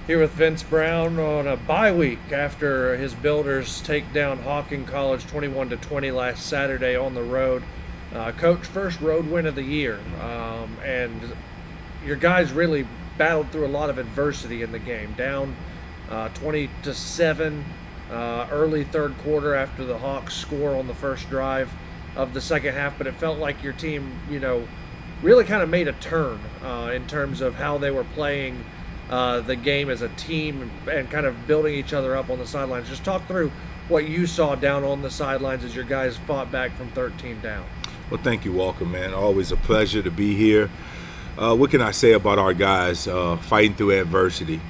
Here with Vince Brown on a bye week after his Builders take down Hawking College 21-20 last Saturday on the road. Coach, first road win of the year, and your guys really battled through a lot of adversity in the game. Down 20-7 early third quarter after the Hawks score on the first drive of the second half, but it felt like your team, really kind of made a turn in terms of how they were playing the game as a team and kind of building each other up on the sidelines. Just talk through what you saw down on the sidelines as your guys fought back from 13 down. Well, thank you, Walker, man. Always a pleasure to be here. What can I say about our guys fighting through adversity?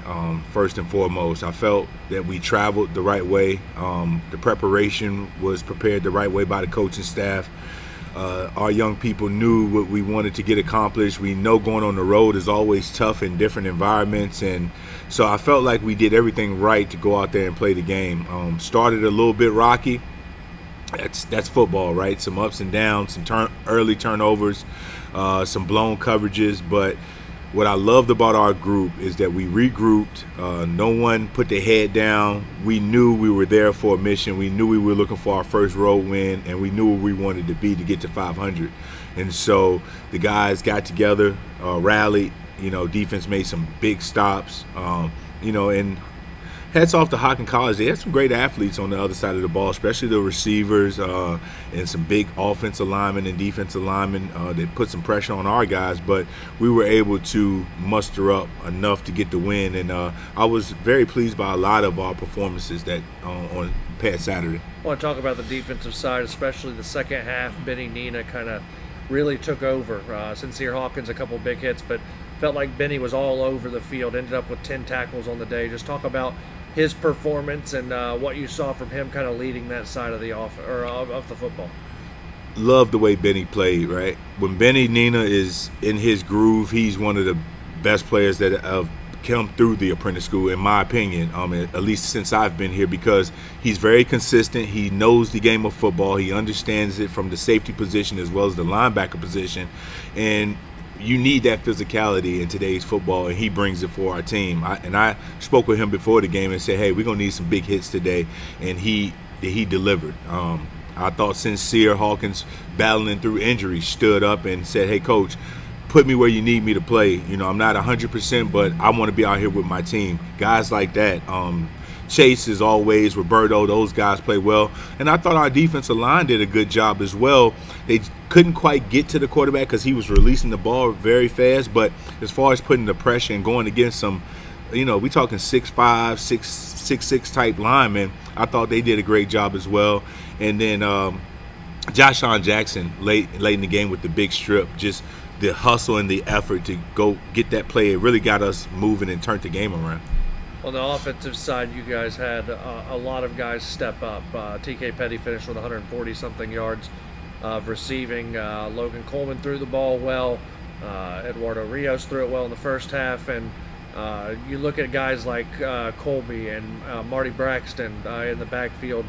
First and foremost, I felt that we traveled the right way. The preparation was prepared the right way by the coaching staff. Our young people knew what we wanted to get accomplished. We know going on the road is always tough in different environments, and so I felt like we did everything right to go out there and play the game. Started a little bit rocky. That's football, right? Some ups and downs, some early turnovers, some blown coverages. But what I loved about our group is that we regrouped. No one put their head down. We knew we were there for a mission. We knew we were looking for our first road win, and we knew where we wanted to be to get to 500. And so the guys got together, rallied. Defense made some big stops. And hats off to Hocking College. They had some great athletes on the other side of the ball, especially the receivers and some big offensive linemen and defensive linemen that put some pressure on our guys. But we were able to muster up enough to get the win. And I was very pleased by a lot of our performances that on past Saturday. I want to talk about the defensive side, especially the second half. Benny Nina kind of really took over. Sincere Hawkins, a couple big hits, but felt like Benny was all over the field, ended up with 10 tackles on the day. Just talk about his performance and what you saw from him kind of leading that side of the of the football. Love the way Benny played, right? When Benny Nina is in his groove, he's one of the best players that have come through the apprentice school, in my opinion, at least since I've been here, because he's very consistent. He knows the game of football. He understands it from the safety position as well as the linebacker position. And you need that physicality in today's football, and he brings it for our team. I spoke with him before the game and said, hey, we're going to need some big hits today, and he delivered. I thought Sincere Hawkins, battling through injuries, stood up and said, hey, Coach, put me where you need me to play. I'm not 100%, but I want to be out here with my team. Guys like that. Chase, as always, Roberto, those guys play well. And I thought our defensive line did a good job as well. They couldn't quite get to the quarterback because he was releasing the ball very fast. But as far as putting the pressure and going against some, we talking 6'5", 6'6" type linemen, I thought they did a great job as well. And then Joshawn Jackson late in the game with the big strip, just the hustle and the effort to go get that play. It really got us moving and turned the game around. On the offensive side, you guys had a lot of guys step up. TK Petty finished with 140-something yards of receiving. Logan Coleman threw the ball well. Eduardo Rios threw it well in the first half. And you look at guys like Colby and Marty Braxton in the backfield,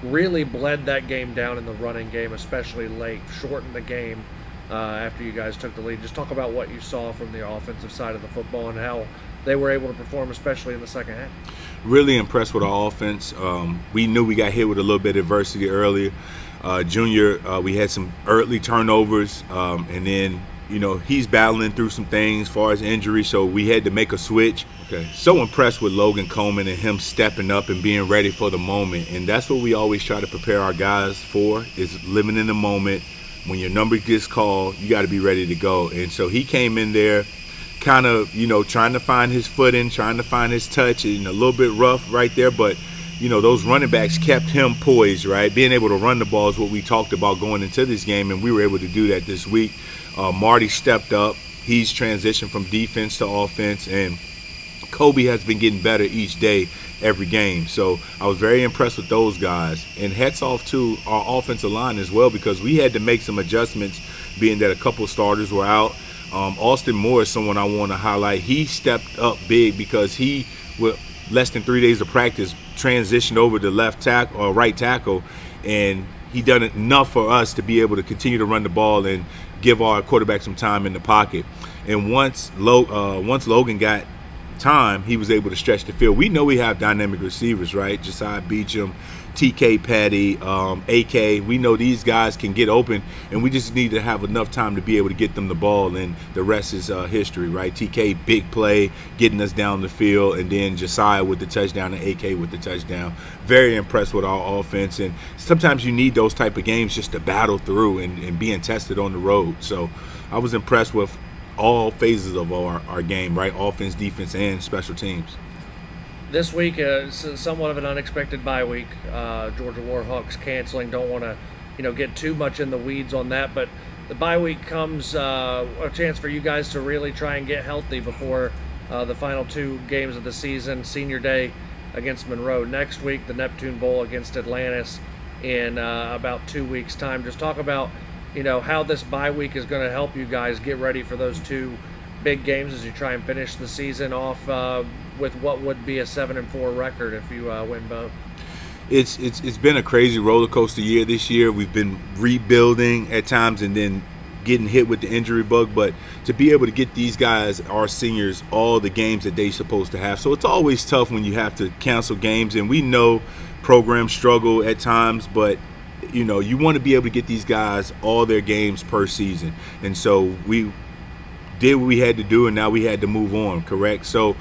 really bled that game down in the running game, especially late, shortened the game after you guys took the lead. Just talk about what you saw from the offensive side of the football and how they were able to perform, especially in the second half. Really impressed with our offense. We knew we got hit with a little bit of adversity earlier. Junior, we had some early turnovers, and then, he's battling through some things as far as injuries, so we had to make a switch. Okay. So impressed with Logan Coleman and him stepping up and being ready for the moment, and that's what we always try to prepare our guys for, is living in the moment. When your number gets called, you got to be ready to go. And so he came in there kind of, trying to find his footing, trying to find his touch, and a little bit rough right there. But, those running backs kept him poised, right? Being able to run the ball is what we talked about going into this game, and we were able to do that this week. Marty stepped up. He's transitioned from defense to offense, and Kobe has been getting better each day, every game. So I was very impressed with those guys. And hats off to our offensive line as well, because we had to make some adjustments, being that a couple starters were out. Austin Moore is someone I want to highlight. He stepped up big because he, with less than 3 days of practice, transitioned over to left tackle or right tackle, and he done enough for us to be able to continue to run the ball and give our quarterback some time in the pocket. And once Logan got time, he was able to stretch the field. We know we have dynamic receivers, right? Josiah Beecham, TK Petty, AK. We know these guys can get open, and we just need to have enough time to be able to get them the ball, and the rest is history, right? TK, big play, getting us down the field, and then Josiah with the touchdown and AK with the touchdown. Very impressed with our offense, and sometimes you need those type of games just to battle through and being tested on the road. So I was impressed with all phases of our game, right? Offense, defense, and special teams. This week is somewhat of an unexpected bye week. Georgia Warhawks canceling. Don't want to, get too much in the weeds on that. But the bye week comes a chance for you guys to really try and get healthy before the final two games of the season. Senior Day against Monroe next week. The Neptune Bowl against Atlantis in about 2 weeks' time. Just talk about, how this bye week is going to help you guys get ready for those two big games as you try and finish the season off with what would be a 7-4 record if you win both. It's been a crazy roller coaster year this year. We've been rebuilding at times and then getting hit with the injury bug, but to be able to get these guys, our seniors, all the games that they're supposed to have. So it's always tough when you have to cancel games, and we know programs struggle at times, but you want to be able to get these guys all their games per season. And so we did what we had to do, and now we had to move on, correct? So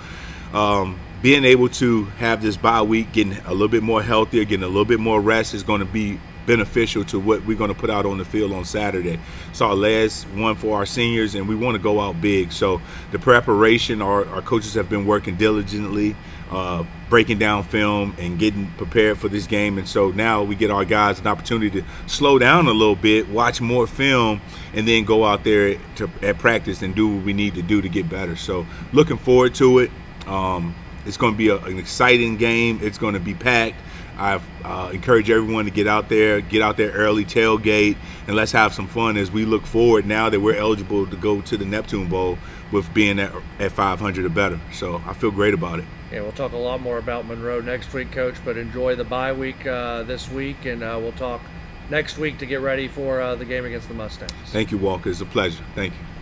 being able to have this bye week, getting a little bit more healthier, getting a little bit more rest is going to be beneficial to what we're going to put out on the field on Saturday. It's our last one for our seniors, and we want to go out big. So the preparation, our coaches have been working diligently, breaking down film and getting prepared for this game. And so now we get our guys an opportunity to slow down a little bit, watch more film, and then go out there at practice and do what we need to do to get better. So looking forward to it. It's going to be an exciting game. It's going to be packed. I encourage everyone to get out there early, tailgate, and let's have some fun as we look forward now that we're eligible to go to the Neptune Bowl with being at 500 or better. So I feel great about it. Yeah, we'll talk a lot more about Monroe next week, Coach, but enjoy the bye week this week, and we'll talk next week to get ready for the game against the Mustangs. Thank you, Walker. It's a pleasure. Thank you.